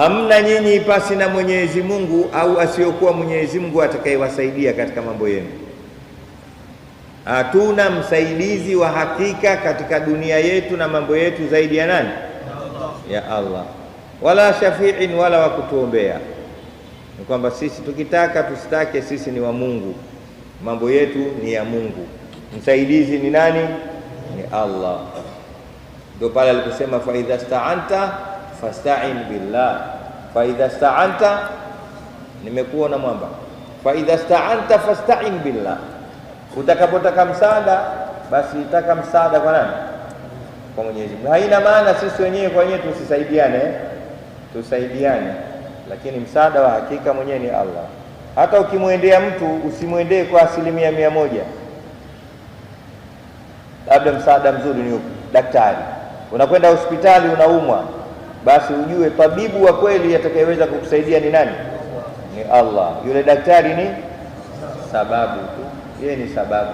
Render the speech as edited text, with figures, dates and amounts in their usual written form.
Hamna nyinyi pasi na Mwenyezi Mungu au asiyokuwa Mwenyezi Mungu atakayewasaidia katika mambo yenu. Hatuna msaidizi wa hakika katika dunia yetu na mambo yetu zaidi ya nani? Ya Allah. Wala shafi'in, wala wa kutuombea. Ni kwamba sisi tukitaka tusitake, sisi ni wa Mungu, mambo yetu ni ya Mungu. Msaidizi ni nani? Ni Allah. Ndio pale aliposema fa idha sta'anta fasta'in billah. Fa idha sta'anta, nimekuona mwamba, fa idha sta'anta fasta'in billah. Utakapotaka msaada, basi itaka msaada kwa nani? Kwa Mwenyezi Mungu. Haina maana sisi wenyewe kwa wenyewe tusisaidiane, tusaidiane, lakini msaada wa hakika mwenyewe ni Allah. Hata ukimwendea mtu usimwendee kwa 100%. Labda msaada mzuri ni daktari. Unakwenda hospitali unaumwa, basi ujue tabibu wa kweli atakayeweza kukusaidia ni nani? Ni Allah. Yule daktari ni sababu tu, yeye ni sababu.